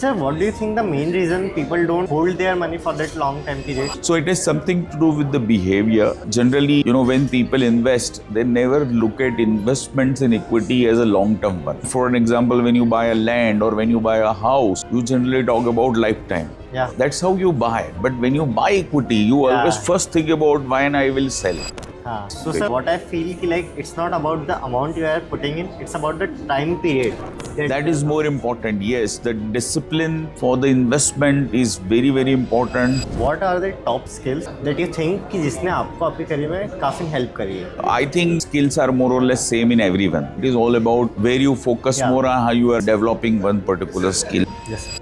Sir, what do you think the main reason people don't hold their money for that long time period? So it has something to do with the behavior. Generally, when people invest, they never look at investments in equity as a long-term one. For an example, when you buy a land or when you buy a house, you generally talk about lifetime. Yeah. That's how you buy. But when you buy equity, you always first think about when I will sell. So sir, what I feel like it's not about the amount you are putting in, it's about the time period. That is more important. Yes, the discipline for the investment is very, very important. What are the top skills that you think कि जिसने आपको आपके career में काफी help करी है? I think skills are more or less same in everyone. It is all about where you focus more on how you are developing one particular skill. Yes, sir.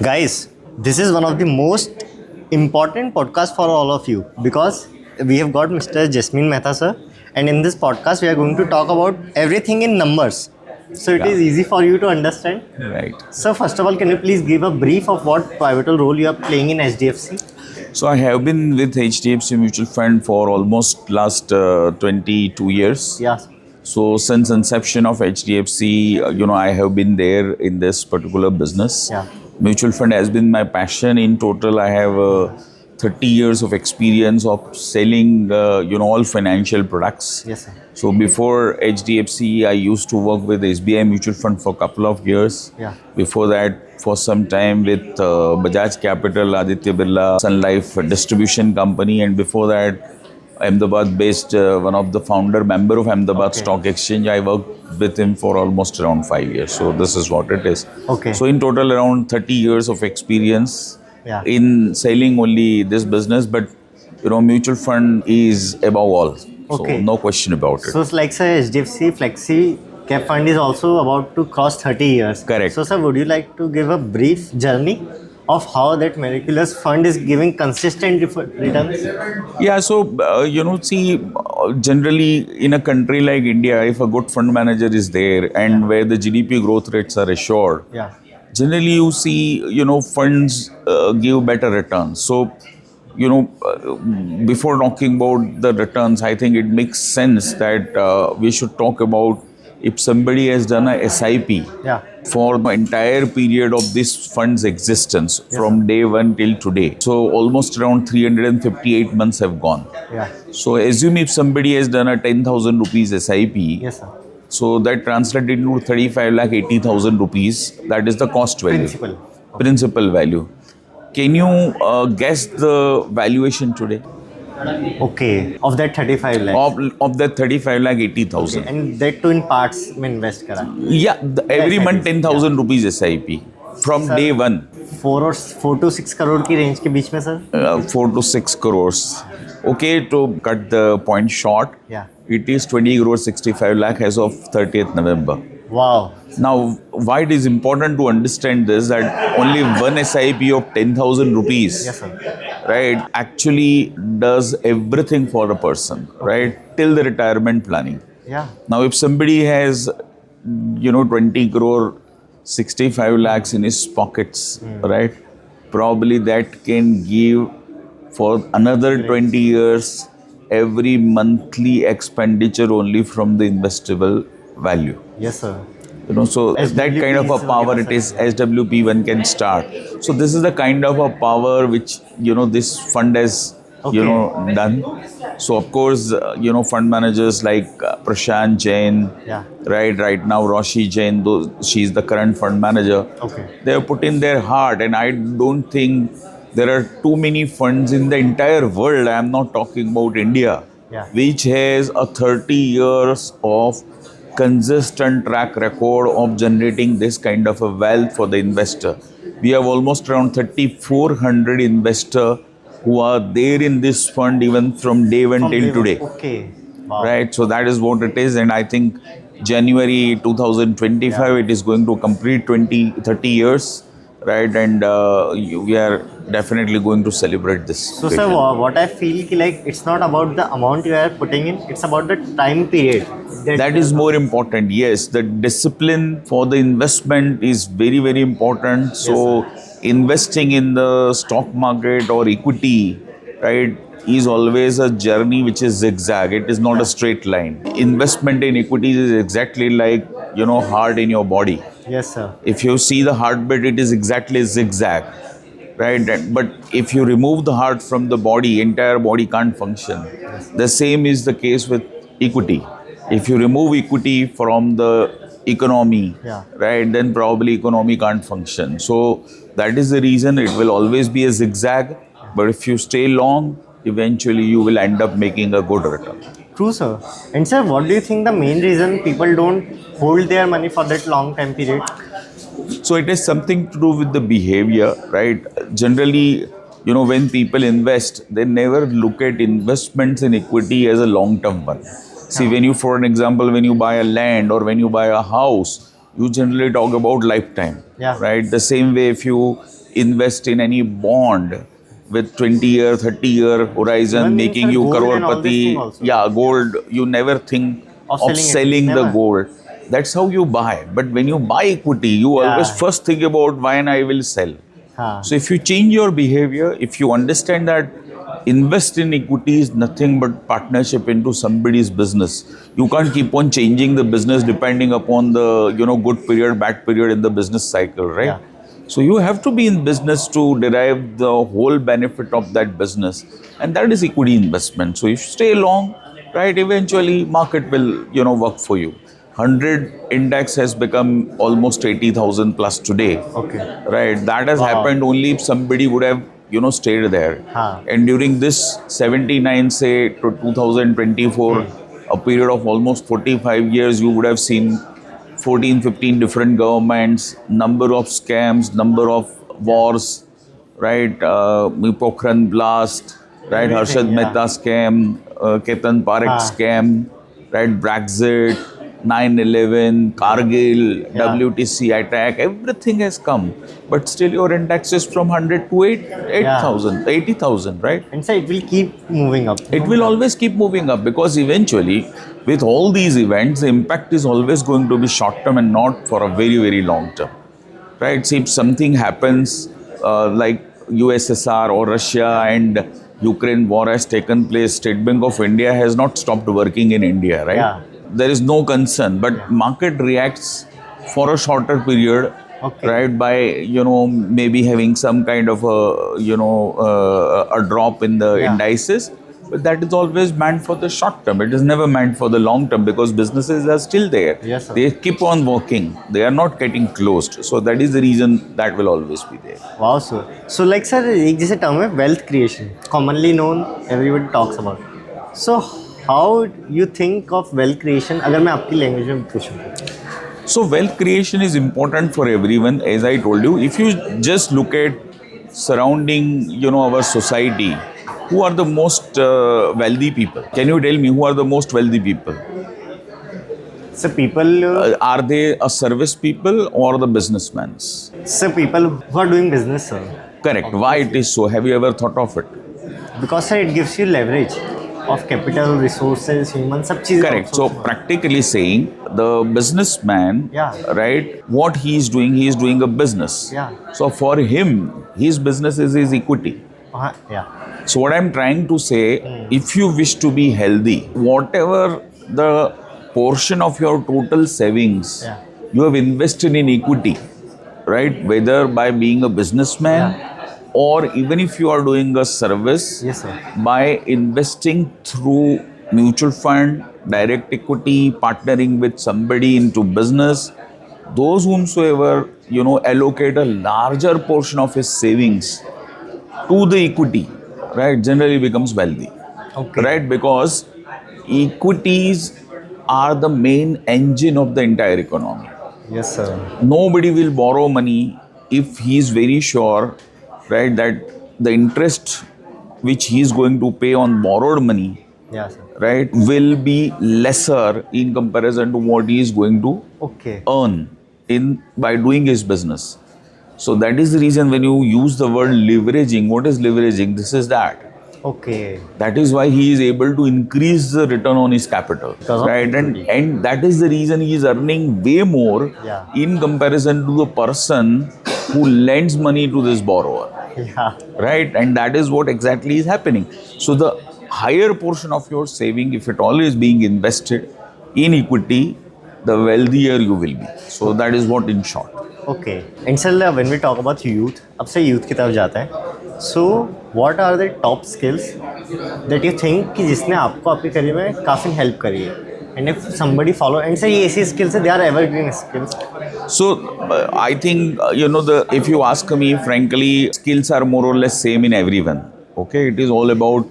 Guys, this is one of the most important podcast for all of you because we have got Mr. Jasmin Mehta sir, and in this podcast we are going to talk about everything in numbers, so it is easy for you to understand. Right. So first of all, can you please give a brief of what pivotal role you are playing in HDFC? So I have been with HDFC Mutual Fund for almost last 22 years. Yeah. So since inception of HDFC, I have been there in this particular business. Yeah. Mutual fund has been my passion. In total, I have 30 years of experience of selling, all financial products. Yes, sir. So before HDFC, I used to work with SBI Mutual Fund for a couple of years. Yeah. Before that, for some time with Bajaj Capital, Aditya Birla, Sun Life Distribution Company, and before that, Ahmedabad-based one of the member of Ahmedabad Stock Exchange. I worked with him for almost around 5 years. So this is what it is. Okay. So in total, around 30 years of experience in selling only this business. But mutual fund is above all. So no question about it. So it's like sir, HDFC Flexi Cap Fund is also about to cross 30 years. Correct. So sir, would you like to give a brief journey of how that miraculous fund is giving consistent returns? Yeah, so, generally in a country like India, if a good fund manager is there and where the GDP growth rates are assured, generally you see, funds give better returns. So, before talking about the returns, I think it makes sense that we should talk about if somebody has done a SIP for the entire period of this fund's existence from day one till today. So almost around 358 months have gone. So assume if somebody has done a 10,000 rupees SIP, so that translates into 35,80,000 rupees. That is the cost value. Principal value. Can you guess the valuation today? Okay, of that 35 lakhs. Of that 35,80,000. And that too in parts में invest करा. Yeah, every month 10,000 rupees SIP from day one. 4 to 6 crore की range के बीच में sir? 4 to 6 crores. Okay, to cut the point short, it is 20 crores 65 lakh as of 30th November. Wow. Now, why it is important to understand this, that only one SIP of 10,000 rupees, right, actually does everything for a person, right, till the retirement planning. Now, if somebody has, 20 crore 65 lakhs in his pockets, right, probably that can give for another 20 years every monthly expenditure only from the investable value. Yes, sir. So SWP that kind of a power it is, SWP one can start. So this is the kind of a power which, this fund has, done. So of course, fund managers like Prashant Jain, right now Roshi Jain, she's the current fund manager. They have put in their heart, and I don't think there are too many funds in the entire world, I am not talking about India, which has a 30 years of consistent track record of generating this kind of a wealth for the investor. We have almost around 3,400 investors who are there in this fund even from day one till today. Right, so that is what it is, and I think January 2025 it is going to complete 30 years. Right, and we are definitely going to celebrate this. So sir, what I feel like it's not about the amount you are putting in, it's about the time period. That is more important. Yes, the discipline for the investment is very, very important. So investing in the stock market or equity, right, is always a journey which is zigzag. It is not a straight line. Investment in equities is exactly like heart in your body. Yes, sir. If you see the heartbeat, it is exactly zigzag, right? But if you remove the heart from the body, entire body can't function. The same is the case with equity. If you remove equity from the economy, right, then probably economy can't function. So that is the reason it will always be a zigzag. But if you stay long, eventually you will end up making a good return. True, sir. And sir, what do you think the main reason people don't hold their money for that long time period? So it has something to do with the behavior, right? Generally, when people invest, they never look at investments in equity as a long-term one. See, for an example, when you buy a land or when you buy a house, you generally talk about lifetime, right? The same way if you invest in any bond with 20-year, 30-year horizon, making you crorepati, gold, you never think of selling the gold. That's how you buy. But when you buy equity, you always first think about when I will sell. So if you change your behavior, if you understand that invest in equity is nothing but partnership into somebody's business. You can't keep on changing the business depending upon the, good period, bad period in the business cycle, right? So you have to be in business to derive the whole benefit of that business. And that is equity investment. So if you stay long, right, eventually market will, work for you. 100 index has become almost 80,000 plus today. Okay. Right. That has happened only if somebody would have, stayed there. And during this 79, say, to 2024, a period of almost 45 years, you would have seen 14, 15 different governments, number of scams, number of wars, right? Pokhran blast, right? Harshad Mehta scam, Ketan Parekh scam, right? Brexit, 9/11, Kargil, WTC attack, everything has come. But still your index is from 100 to 8,000, 80,000, right? And so it will keep moving up. It will always keep moving up because eventually, with all these events, the impact is always going to be short term and not for a very, very long term, right? See, if something happens like USSR or Russia and Ukraine war has taken place, State Bank of India has not stopped working in India, right? There is no concern, but market reacts for a shorter period, right? By, maybe having some kind of a drop in the indices. But that is always meant for the short term. It is never meant for the long term because businesses are still there. Yes, sir. They keep on working. They are not getting closed. So that is the reason that will always be there. Wow, sir. So like sir, एक जैसे term है wealth creation, commonly known, everybody talks about. So how you think of wealth creation? अगर मैं आपकी language में पूछूँ. So wealth creation is important for everyone. As I told you, if you just look at surrounding, our society, who are the most wealthy people? Can you tell me who are the most wealthy people? So people... are they a service people or the businessmen? So people who are doing business, sir. Correct. Obviously. Why it is so? Have you ever thought of it? Because sir, it gives you leverage of capital, resources, human, sab cheeze. Correct. So practically saying, the businessman, right, what he is doing a business. So for him, his business is his equity. So what I'm trying to say, if you wish to be healthy, whatever the portion of your total savings you have invested in equity, right? Whether by being a businessman or even if you are doing a service, by investing through mutual fund, direct equity, partnering with somebody into business, those whomsoever, allocate a larger portion of his savings to the equity, right, generally becomes wealthy, right? Because equities are the main engine of the entire economy. Yes, sir. Nobody will borrow money if he is very sure, right, that the interest which he is going to pay on borrowed money, right, will be lesser in comparison to what he is going to earn by doing his business. So that is the reason when you use the word leveraging, what is leveraging? This is that. That is why he is able to increase the return on his capital, right? And that is the reason he is earning way more in comparison to the person who lends money to this borrower, right? And that is what exactly is happening. So the higher portion of your saving, if at all, is being invested in equity, the wealthier you will be. So that is what in short. Okay. And sir, when we talk about youth, अब से youth की तरफ जाते हैं. So, what are the top skills that you think कि जिसने आपको आपके करियर में काफ़ी हेल्प करी है? And if somebody follow and say ये ऐसी skills है, they are evergreen skills. So I think if you ask me frankly, skills are more or less same in everyone. Okay, it is all about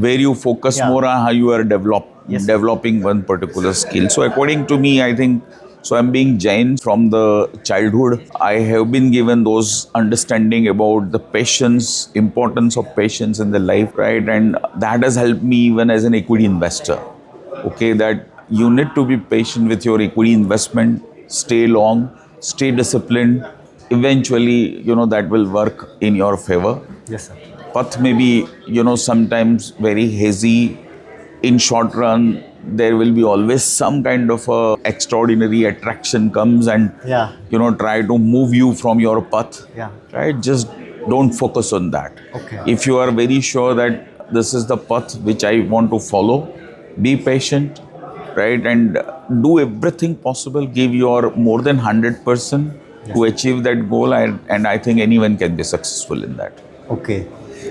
where you focus more on how you are developing one particular skill. So according to me, I think. So I'm being Jain from the childhood. I have been given those understanding about the patience, importance of patience in the life, right? And that has helped me even as an equity investor. Okay, that you need to be patient with your equity investment, stay long, stay disciplined. Eventually, that will work in your favor. Yes, sir. Path may be, sometimes very hazy. In short run, there will be always some kind of a extraordinary attraction comes and try to move you from your path. Right? Just don't focus on that. Okay. If you are very sure that this is the path which I want to follow, be patient, right? And do everything possible. Give your more than 100% to achieve that goal. And I think anyone can be successful in that. Okay.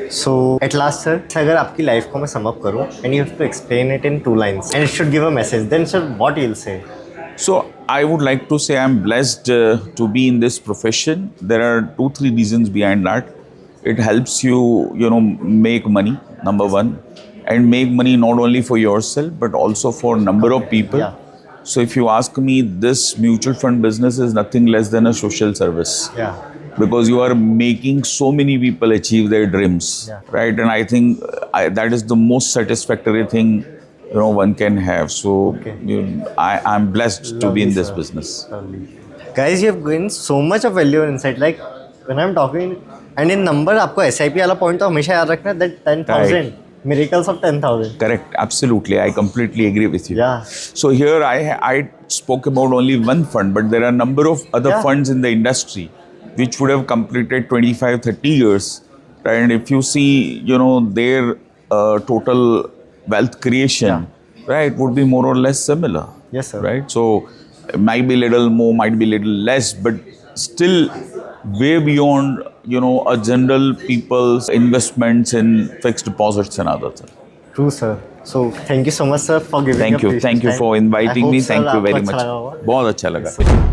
So at last, sir, अगर आपकी life को मैं sum up करूँ and you have to explain it in 2 lines and it should give a message, then sir, what you'll say? So I would like to say I'm blessed to be in this profession. There are 2-3 reasons behind that. It helps you, make money, number one, and make money not only for yourself but also for number of people. Yeah. So if you ask me, this mutual fund business is nothing less than a social service. Yeah. Because you are making so many people achieve their dreams, right? And I think that is the most satisfactory thing one can have. So I'm blessed to be in this business. Guys, you have gained so much of value and insight. Like when I'm talking, and in number, आपको SIP वाला point तो हमेशा याद रखना that 10,000 miracles of 10,000. Correct, absolutely. I completely agree with you. Yeah. So here I spoke about only one fund, but there are a number of other funds in the industry which would have completed 25-30 years, right? And if you see, their total wealth creation, right, would be more or less similar. Yes, sir. Right? So it might be little more, might be little less, but still way beyond, a general people's investments in fixed deposits and other things. True, sir. So thank you so much, sir, for giving. Thank you for inviting me. Thank you very much. बहुत अच्छा लगा.